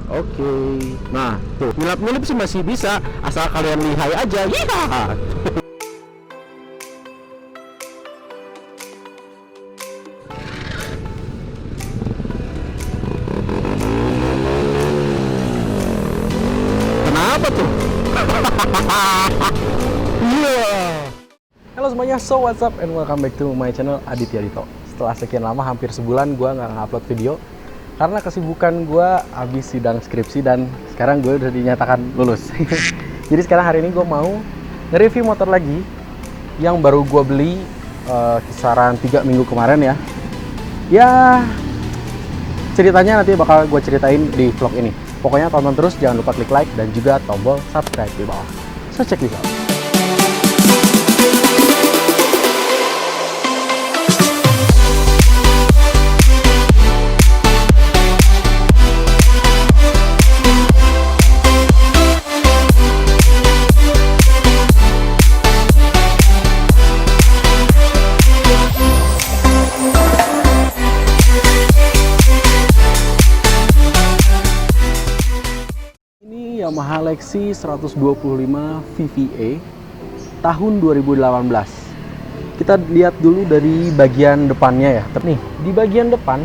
Oke. Nah, tuh ngilap-ngilip sih masih bisa, asal kalian lihai aja. Iya. Kenapa tuh? Iya. Halo semuanya, so what's up and welcome back to my channel Aditya Dito. Setelah sekian lama, hampir sebulan gue nggak ngupload video karena kesibukan gue habis sidang skripsi dan sekarang gue udah dinyatakan lulus. Jadi sekarang hari ini gue mau nge-review motor lagi yang baru gue beli kisaran 3 minggu kemarin ya. Ya, ceritanya nanti bakal gue ceritain di vlog ini. Pokoknya tonton terus, jangan lupa klik like dan juga tombol subscribe di bawah. So check this out. Yamaha Lexi 125 VVA tahun 2018. Kita lihat dulu dari bagian depannya ya. Nih, di bagian depan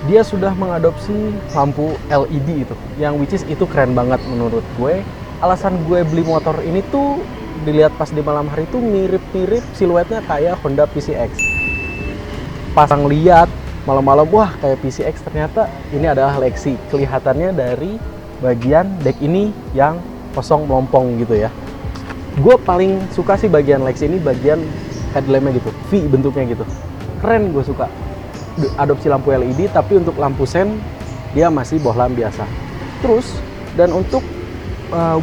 dia sudah mengadopsi lampu LED itu, yang which is itu keren banget menurut gue. Alasan gue beli motor ini tuh dilihat pas di malam hari tuh mirip-mirip siluetnya kayak Honda PCX. Pasang lihat malam-malam, wah kayak PCX, ternyata ini adalah Lexi. Kelihatannya dari bagian deck ini yang kosong melompong gitu ya. Gue paling suka sih bagian Lexi ini, bagian headlampnya gitu, V bentuknya gitu. Keren, gue suka. Adopsi lampu LED, tapi untuk lampu sen dia masih bohlam biasa. Terus, dan untuk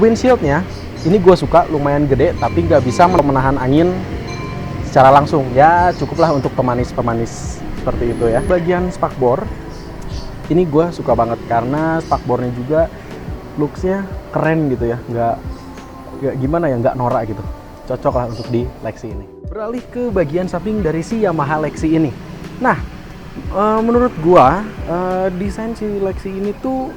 windshieldnya, ini gue suka, lumayan gede, tapi nggak bisa menahan angin secara langsung. Ya cukuplah untuk pemanis-pemanis seperti itu ya. Bagian spakbor, ini gue suka banget karena spakbornya juga looksnya keren gitu ya, nggak gimana ya, nggak norak gitu. Cocok lah untuk di Lexi ini. Beralih ke bagian samping dari si Yamaha Lexi ini. Nah, menurut gue desain si Lexi ini tuh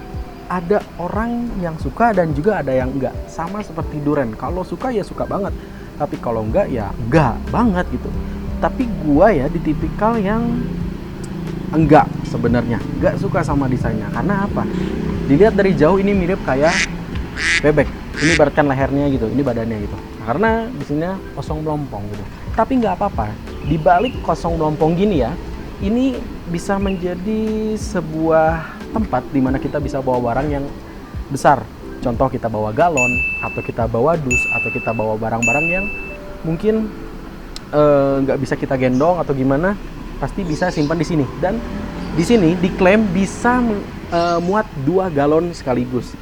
ada orang yang suka dan juga ada yang enggak. Sama seperti Duren, kalau suka ya suka banget, tapi kalau enggak ya enggak banget gitu. Tapi gue ya di tipikal yang enggak, sebenarnya enggak suka sama desainnya. Karena apa? Dilihat dari jauh ini mirip kayak bebek. Ini ibaratkan lehernya gitu, ini badannya gitu. Karena di sini kosong melompong gitu. Tapi nggak apa-apa. Di balik kosong melompong gini ya, ini bisa menjadi sebuah tempat di mana kita bisa bawa barang yang besar. Contoh kita bawa galon, atau kita bawa dus, atau kita bawa barang-barang yang mungkin nggak bisa kita gendong atau gimana, pasti bisa simpan di sini. Dan di sini diklaim bisa muat 2 galon sekaligus.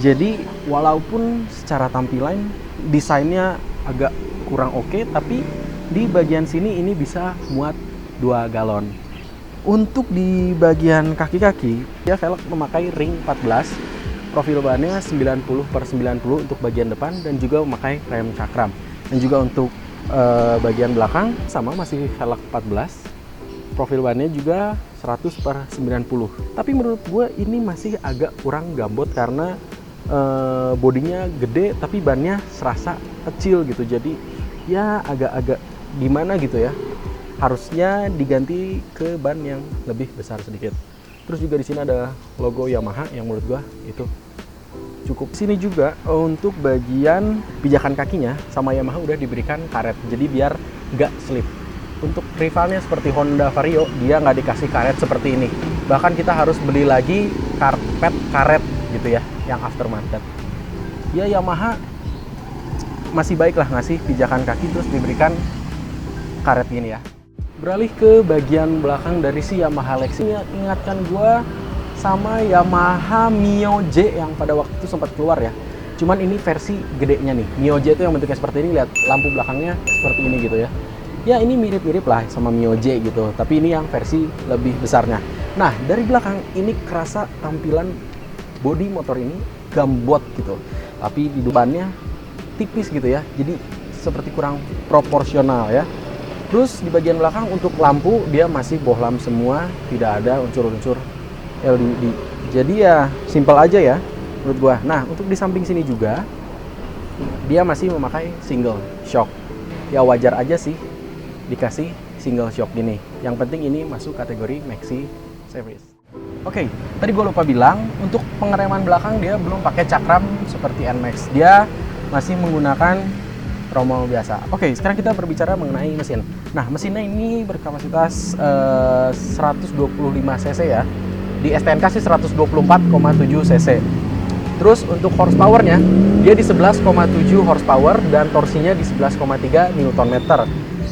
Jadi walaupun secara tampilan desainnya agak kurang oke, tapi di bagian sini ini bisa muat 2 galon. Untuk di bagian kaki-kaki, dia velg memakai ring 14, profil bannya 90/90 untuk bagian depan, dan juga memakai rem cakram. Dan juga untuk bagian belakang sama, masih velg 14, profil bannya juga 100/90. Tapi menurut gue ini masih agak kurang gambot karena bodinya gede tapi bannya serasa kecil gitu. Jadi ya agak-agak gimana gitu ya. Harusnya diganti ke ban yang lebih besar sedikit. Terus juga di sini ada logo Yamaha yang menurut gue itu cukup. Sini juga untuk bagian pijakan kakinya sama Yamaha udah diberikan karet. Jadi biar nggak slip. Untuk rivalnya seperti Honda Vario, dia nggak dikasih karet seperti ini. Bahkan kita harus beli lagi karpet karet gitu ya, yang aftermarket. Ya Yamaha masih baik lah ngasih pijakan kaki terus diberikan karet gini ya. Beralih ke bagian belakang dari si Yamaha Lexi, ingatkan gue sama Yamaha Mio J yang pada waktu itu sempat keluar ya. Cuman ini versi gedenya nih. Mio J itu yang bentuknya seperti ini, lihat lampu belakangnya seperti ini gitu ya. Ya ini mirip-mirip lah sama Mio J gitu, tapi ini yang versi lebih besarnya. Nah, dari belakang ini kerasa tampilan bodi motor ini gambot gitu. Tapi di depannya tipis gitu ya, jadi seperti kurang proporsional ya. Terus di bagian belakang untuk lampu dia masih bohlam semua, tidak ada unsur-unsur LED. Jadi ya simple aja ya menurut gua. Nah, untuk di samping sini juga dia masih memakai single shock. Ya wajar aja sih dikasih single shock gini. Yang penting ini masuk kategori maxi service. Oke, tadi gue lupa bilang untuk pengereman belakang dia belum pakai cakram seperti NMAX. Dia masih menggunakan tromol biasa. Oke, sekarang kita berbicara mengenai mesin. Nah, mesinnya ini berkapasitas 125 cc ya. Di STNK sih 124,7 cc. Terus untuk horsepower-nya dia di 11,7 horsepower dan torsinya di 11,3 Nm.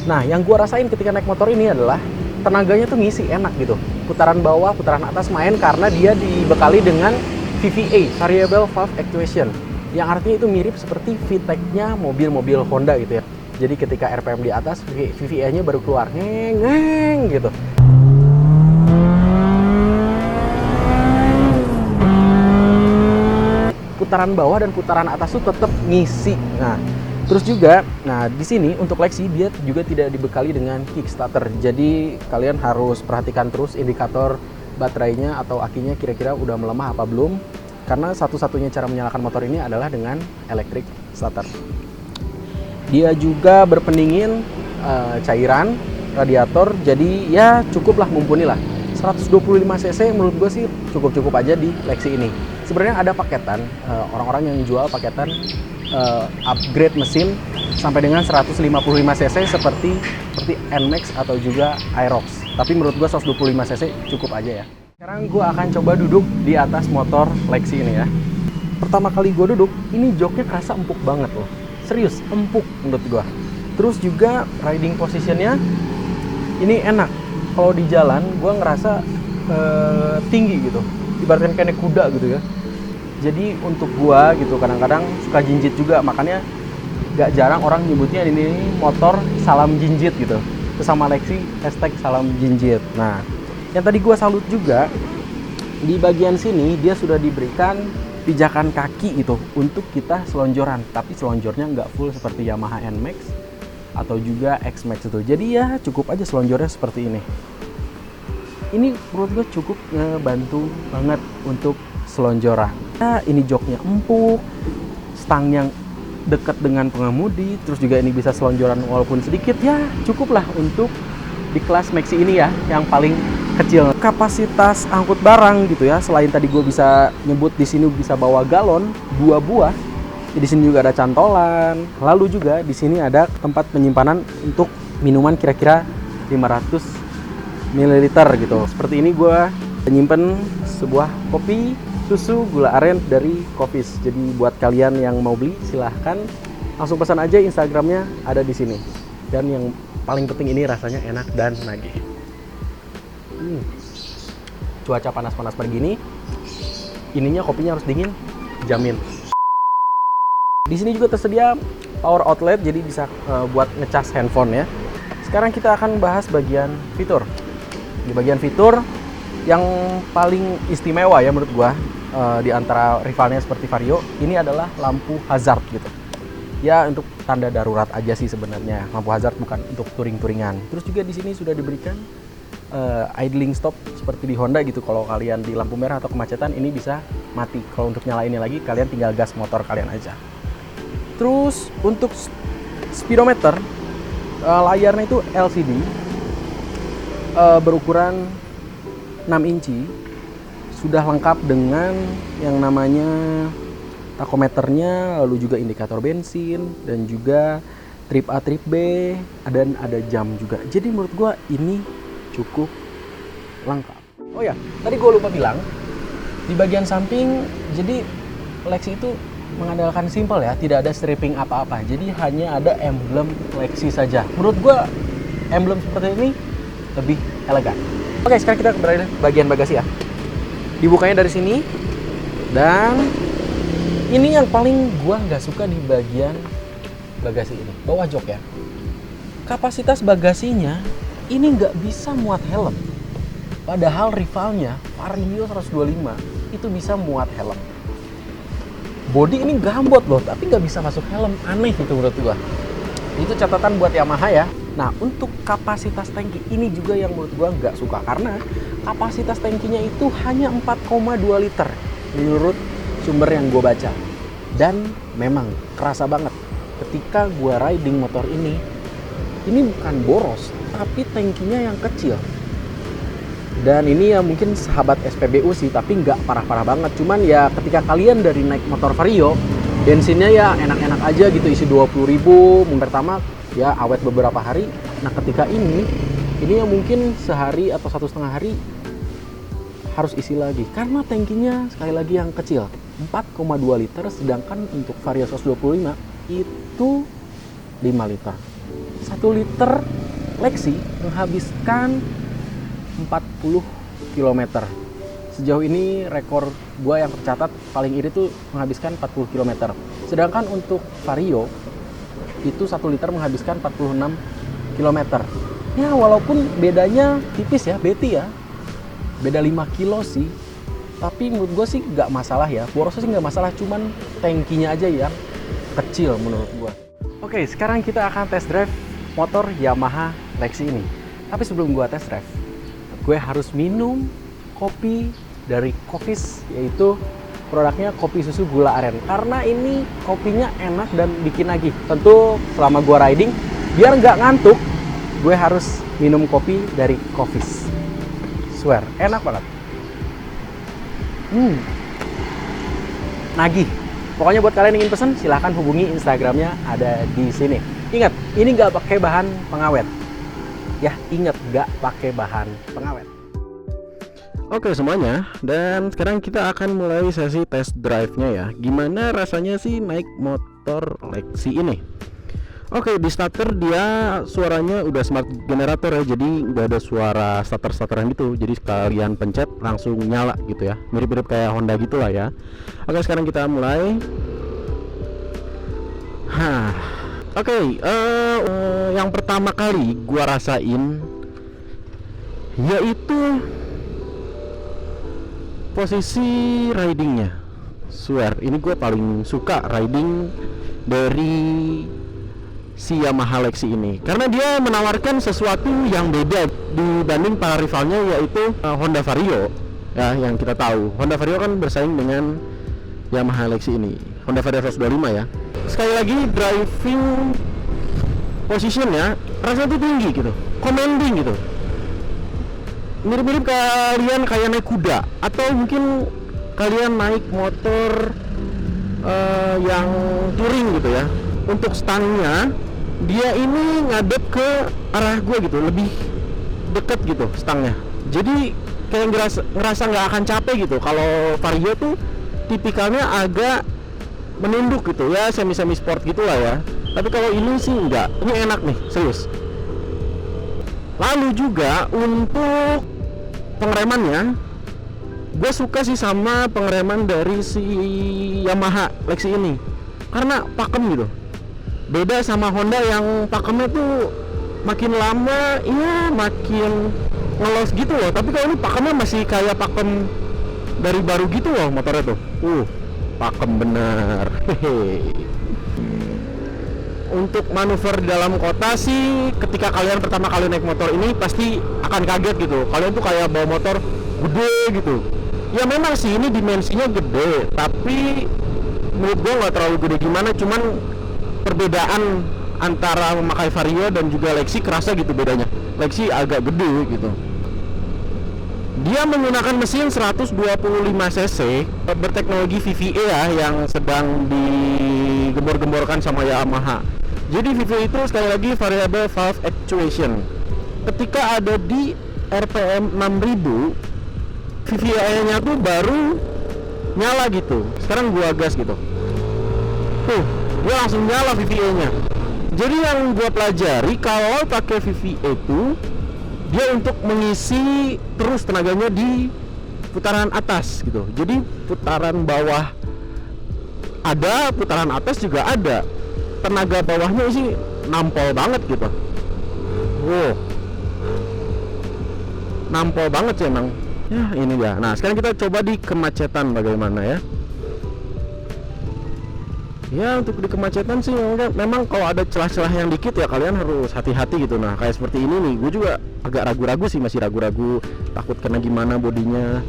Nah, yang gua rasain ketika naik motor ini adalah tenaganya tuh ngisi enak gitu. Putaran bawah, putaran atas main karena dia dibekali dengan VVA, Variable Valve Actuation. Yang artinya itu mirip seperti VTEC-nya mobil-mobil Honda gitu ya. Jadi ketika RPM di atas, VVA-nya baru keluar ngeng gitu. Putaran bawah dan putaran atas tuh tetap ngisi. Nah, terus juga, nah di sini untuk Lexi dia juga tidak dibekali dengan kickstarter. Jadi kalian harus perhatikan terus indikator baterainya atau akinya kira-kira udah melemah apa belum. Karena satu-satunya cara menyalakan motor ini adalah dengan electric starter. Dia juga berpendingin cairan radiator, jadi ya cukuplah mumpuni lah. 125 cc menurut gue sih cukup-cukup aja di Lexi ini. Sebenarnya ada paketan, orang-orang yang jual paketan upgrade mesin sampai dengan 155 cc seperti NMAX atau juga Aerox. Tapi menurut gue 125 cc cukup aja ya. Sekarang gue akan coba duduk di atas motor Lexi ini ya. Pertama kali gue duduk, ini joknya kerasa empuk banget loh. Serius, empuk menurut gue. Terus juga riding positionnya ini enak. Kalau di jalan, gue ngerasa tinggi gitu. Ibaratkan kayak kuda gitu ya. Jadi untuk gue gitu kadang-kadang suka jinjit juga. Makanya gak jarang orang nyebutnya ini motor salam jinjit gitu. Terus sama Lexi #salam jinjit. Nah, yang tadi gue salut juga, di bagian sini dia sudah diberikan pijakan kaki gitu untuk kita selonjoran. Tapi selonjornya nggak full seperti Yamaha NMAX atau juga X-Max itu. Jadi ya cukup aja selonjornya seperti ini. Ini menurut gue cukup ngebantu banget untuk selonjoran. Nah, ini joknya empuk, stangnya dekat dengan pengemudi, terus juga ini bisa selonjoran walaupun sedikit, ya cukuplah untuk di kelas Maxi ini ya, yang paling kecil. Kapasitas angkut barang gitu ya, selain tadi gue bisa nyebut di sini bisa bawa galon 2 buah. Di sini juga ada cantolan. Lalu juga di sini ada tempat penyimpanan untuk minuman kira-kira 500 ml gitu. Seperti ini gue menyimpan sebuah kopi susu gula aren dari Coffees. Jadi buat kalian yang mau beli silahkan langsung pesan aja, Instagramnya ada di sini. Dan yang paling penting ini rasanya enak dan nagih. Cuaca panas-panas begini, ininya kopinya harus dingin, jamin. Di sini juga tersedia power outlet, jadi bisa buat ngecas handphone ya. Sekarang kita akan bahas bagian fitur. Di bagian fitur yang paling istimewa ya menurut gua di antara rivalnya seperti Vario, ini adalah lampu hazard gitu. Ya untuk tanda darurat aja sih sebenarnya. Lampu hazard bukan untuk touring-touringan. Terus juga di sini sudah diberikan idling stop seperti di Honda gitu. Kalau kalian di lampu merah atau kemacetan ini bisa mati. Kalau untuk nyalainnya lagi kalian tinggal gas motor kalian aja. Terus untuk speedometer layarnya itu LCD berukuran 6 inci, sudah lengkap dengan yang namanya takometernya, lalu juga indikator bensin dan juga trip A, trip B, dan ada jam juga. Jadi menurut gua ini cukup lengkap. Oh ya, tadi gua lupa bilang di bagian samping, jadi Lexi itu mengandalkan simple ya, tidak ada stripping apa-apa. Jadi hanya ada emblem Lexi saja. Menurut gua emblem seperti ini lebih elegan. Oke, sekarang kita berada di bagian bagasi ya. Dibukanya dari sini, dan ini yang paling gua nggak suka di bagian bagasi ini, bawah jok ya. Kapasitas bagasinya ini nggak bisa muat helm. Padahal rivalnya Vario 125 itu bisa muat helm. Body ini gambot loh, tapi nggak bisa masuk helm. Aneh itu menurut gua. Itu catatan buat Yamaha ya. Nah, untuk kapasitas tangki ini juga yang menurut gua nggak suka, karena kapasitas tangkinya itu hanya 4,2 liter menurut sumber yang gue baca. Dan memang kerasa banget ketika gue riding motor ini bukan boros, tapi tangkinya yang kecil. Dan ini ya mungkin sahabat SPBU sih, tapi nggak parah-parah banget. Cuman ya ketika kalian dari naik motor Vario, bensinnya ya enak-enak aja gitu, isi 20.000, mungkin pertama ya awet beberapa hari. Nah ketika ini ya mungkin sehari atau 1,5 hari harus isi lagi, karena tangkinya sekali lagi yang kecil, 4,2 liter, sedangkan untuk Vario 125 itu 5 liter. 1 liter Lexi menghabiskan 40 km. Sejauh ini rekor gua yang tercatat paling irit tuh menghabiskan 40 km. Sedangkan untuk Vario itu 1 liter menghabiskan 46 km. Ya walaupun bedanya tipis ya, beti ya. Beda 5 kilo sih. Tapi menurut gue sih nggak masalah ya. Borosnya sih nggak masalah, cuman tangkinya aja yang kecil menurut gua. Oke, sekarang kita akan test drive motor Yamaha Lexi ini. Tapi sebelum gua test drive, gue harus minum kopi dari Coffees, yaitu produknya kopi susu gula aren, karena ini kopinya enak dan bikin nagih. Tentu selama gue riding, biar nggak ngantuk, gue harus minum kopi dari Coffees. Swear, enak banget. Nagih. Pokoknya buat kalian yang ingin pesen, silahkan hubungi Instagramnya, ada di sini. Ingat, ini nggak pakai bahan pengawet. Ya, ingat, nggak pakai bahan pengawet. Oke semuanya, dan sekarang kita akan mulai sesi test drive-nya ya. Gimana rasanya sih naik motor Lexi ini? Oke, di starter dia suaranya udah smart generator ya, jadi nggak ada suara starter-starteran gitu. Jadi sekalian pencet langsung nyala gitu ya, mirip-mirip kayak Honda gitu lah ya. Oke, sekarang kita mulai. Oke, yang pertama kali gua rasain yaitu posisi ridingnya. Swear, ini gue paling suka riding dari si Yamaha Lexi ini, karena dia menawarkan sesuatu yang beda dibanding para rivalnya, yaitu Honda Vario ya, yang kita tahu Honda Vario kan bersaing dengan Yamaha Lexi ini, Honda Vario 125 ya. Sekali lagi, driving positionnya rasanya tuh tinggi gitu, commanding gitu, mirip-mirip kalian kayak naik kuda, atau mungkin kalian naik motor yang touring gitu ya. Untuk stangnya, dia ini ngadep ke arah gue gitu, lebih deket gitu stangnya. Jadi kayak ngerasa nggak akan capek gitu. Kalau Vario tuh tipikalnya agak menunduk gitu ya, semi sport gitulah ya. Tapi kalau ini sih enggak, ini enak nih, serius. Lalu juga untuk pengeremannya, gue suka sih sama pengereman dari si Yamaha Lexi ini, karena pakem gitu. Beda sama Honda yang pakemnya tuh makin lama ya makin ngelos gitu loh. Tapi kalau ini pakemnya masih kayak pakem dari baru gitu loh motornya tuh. Pakem bener. Untuk manuver di dalam kota sih, ketika kalian pertama kali naik motor ini pasti akan kaget gitu. Kalian tuh kayak bawa motor gede gitu. Ya memang sih ini dimensinya gede, tapi menurut gue nggak terlalu gede gimana. Cuman perbedaan antara memakai Vario dan juga Lexi kerasa gitu bedanya. Lexi agak gede gitu. Dia menggunakan mesin 125 cc berteknologi VVA ya, yang sedang digembor-gemborkan sama Yamaha. Jadi VVA itu sekali lagi variable valve actuation. Ketika ada di RPM 6000, VVA-nya tuh baru nyala gitu. Sekarang gua gas gitu. Dia langsung nyala VVA-nya. Jadi yang gua pelajari, kalau pakai VVA itu dia untuk mengisi terus tenaganya di putaran atas gitu. Jadi putaran bawah ada, putaran atas juga ada. Tenaga bawahnya sih nampol banget gitu. Nampol banget sih emang. Ya ini dia. Nah sekarang kita coba di kemacetan bagaimana ya. Ya untuk di kemacetan sih memang kalau ada celah-celah yang dikit ya kalian harus hati-hati gitu. Nah kayak seperti ini nih, gue juga agak ragu-ragu sih, masih ragu-ragu, takut kena gimana bodinya.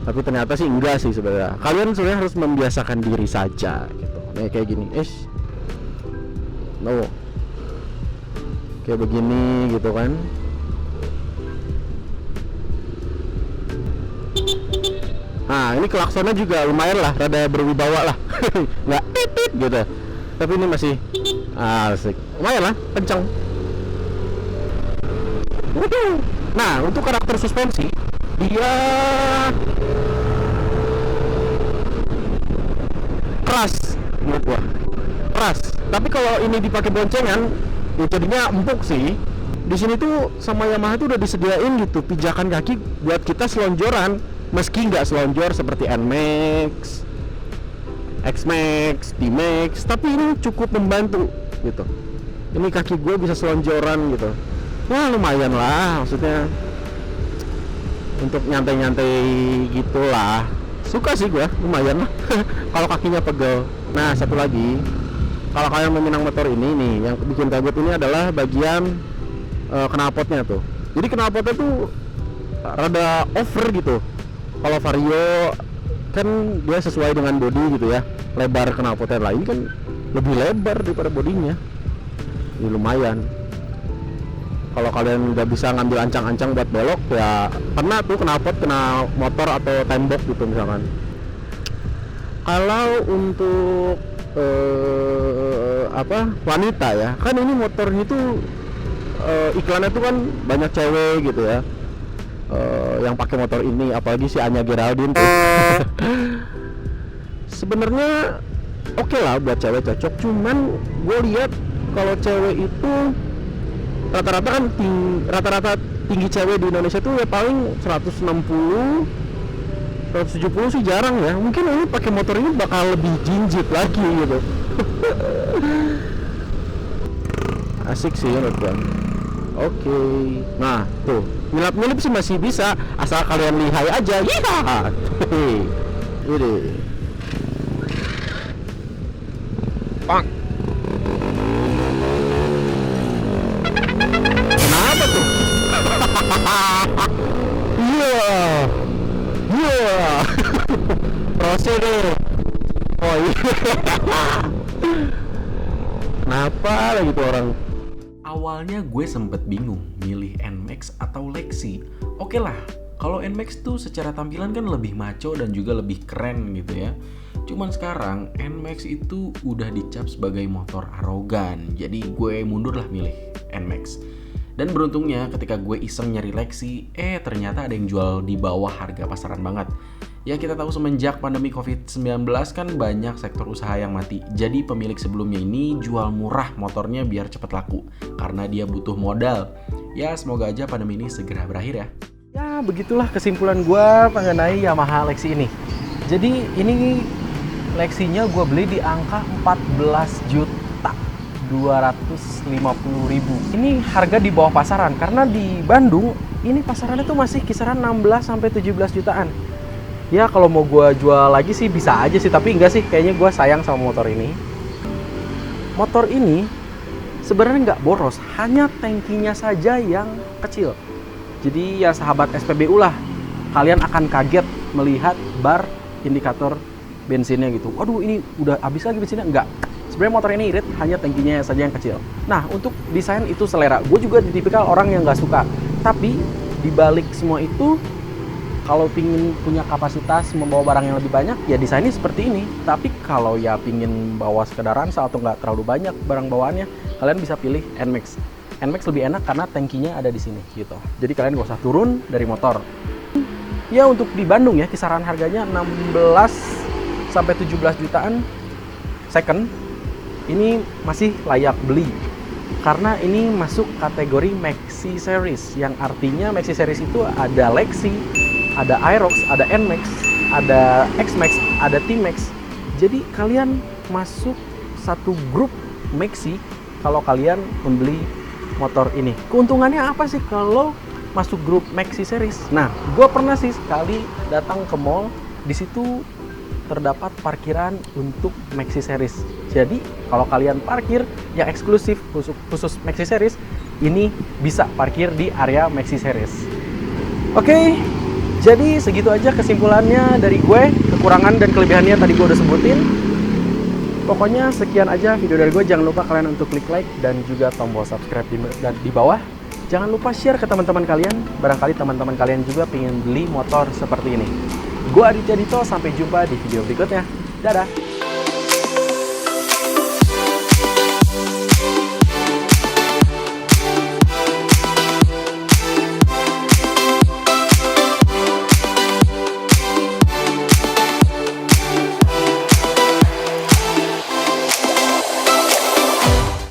Tapi ternyata sih enggak sih sebenarnya. Kalian sebenarnya harus membiasakan diri saja gitu. Nih kayak gini, no, kayak begini gitu kan. Nah ini klaksonnya juga lumayan lah, rada berwibawa lah. Nggak titit gitu, tapi ini masih asik, lumayan lah, kencang. Nah untuk karakter suspensi dia keras menurut gua, keras. Tapi kalau ini dipakai boncengan ya jadinya empuk sih. Di sini tuh sama Yamaha tuh udah disediain gitu pijakan kaki buat kita selonjoran, meski nggak selonjor seperti NMAX, XMAX, DMAX, tapi ini cukup membantu gitu. Ini kaki gue bisa selonjoran gitu. Wah lumayan lah, maksudnya untuk nyantai-nyantai gitulah. Suka sih gue, lumayan lah. Kalau kakinya pegel. Nah satu lagi, kalau kalian meminang motor ini nih, yang bikin kaget ini adalah bagian knalpotnya tuh. Jadi knalpotnya tuh rada over gitu. Kalau Vario kan dia sesuai dengan body gitu ya, lebar knalpotnya lah. Ini kan lebih lebar daripada bodinya. Ini lumayan. Kalau kalian udah bisa ngambil ancang-ancang buat belok ya kena tuh knalpot, kena motor atau tembok gitu misalkan. Kalau untuk wanita ya, kan ini motornya tuh iklannya tuh kan banyak cewek gitu ya, yang pakai motor ini, apalagi si Anya Geraldine tuh. Sebenarnya oke lah buat cewek cocok, cuman gue lihat kalau cewek itu rata-rata kan rata-rata tinggi cewek di Indonesia tuh ya paling 160 170 sih jarang ya. Mungkin ini pakai motor ini bakal lebih jinjit lagi gitu. Asik sih menurut gua. Oke. Nah, tuh, nyelip-nyelip sih masih bisa asal kalian lihai aja. Iya. Ini. Pak. Kenapa tuh? Iya. Iya. Proses deh. Oh iya. Kenapa lagi tuh orang? Awalnya gue sempet bingung milih NMAX atau Lexi. Oke lah, kalau NMAX tuh secara tampilan kan lebih maco dan juga lebih keren gitu ya. Cuman sekarang NMAX itu udah dicap sebagai motor arogan. Jadi gue mundur lah milih NMAX. Dan beruntungnya ketika gue iseng nyari Lexi, ternyata ada yang jual di bawah harga pasaran banget. Ya kita tahu semenjak pandemi COVID-19 kan banyak sektor usaha yang mati. Jadi pemilik sebelumnya ini jual murah motornya biar cepet laku. Karena dia butuh modal. Ya semoga aja pandemi ini segera berakhir ya. Ya begitulah kesimpulan gue mengenai Yamaha Lexi ini. Jadi ini Lexinya gue beli di angka 14.250.000. Ini harga di bawah pasaran. Karena di Bandung ini pasarannya tuh masih kisaran 16-17 jutaan. Ya kalau mau gue jual lagi sih bisa aja sih, tapi enggak sih, kayaknya gue sayang sama motor ini. Motor ini sebenarnya nggak boros, hanya tangkinya saja yang kecil. Jadi ya sahabat SPBU lah, kalian akan kaget melihat bar indikator bensinnya gitu. Waduh ini udah habis lagi bensinnya, enggak. Sebenarnya motor ini irit, hanya tangkinya saja yang kecil. Nah untuk desain itu selera, gue juga tipikal orang yang nggak suka. Tapi dibalik semua itu, kalau pingin punya kapasitas membawa barang yang lebih banyak, ya desainnya seperti ini. Tapi kalau ya pingin bawa sekedar ransel atau nggak terlalu banyak barang bawaannya, kalian bisa pilih NMAX. NMAX lebih enak karena tangkinya ada di sini gitu. Jadi kalian nggak usah turun dari motor. Ya untuk di Bandung ya kisaran harganya 16-17 jutaan second. Ini masih layak beli. Karena ini masuk kategori Maxi Series, yang artinya Maxi Series itu ada Lexi, ada Aerox, ada NMAX, ada XMAX, ada T-Max. Jadi kalian masuk satu grup Maxi kalau kalian membeli motor ini. Keuntungannya apa sih kalau masuk grup Maxi Series? Nah, gue pernah sih sekali datang ke mall, di situ terdapat parkiran untuk Maxi Series. Jadi kalau kalian parkir yang eksklusif khusus Maxi Series, ini bisa parkir di area Maxi Series. Oke, jadi segitu aja kesimpulannya dari gue. Kekurangan dan kelebihannya tadi gue udah sebutin. Pokoknya sekian aja video dari gue. Jangan lupa kalian untuk klik like dan juga tombol subscribe di bawah. Jangan lupa share ke teman-teman kalian. Barangkali teman-teman kalian juga pengen beli motor seperti ini. Gue Aditya Dito, sampai jumpa di video berikutnya. Dadah!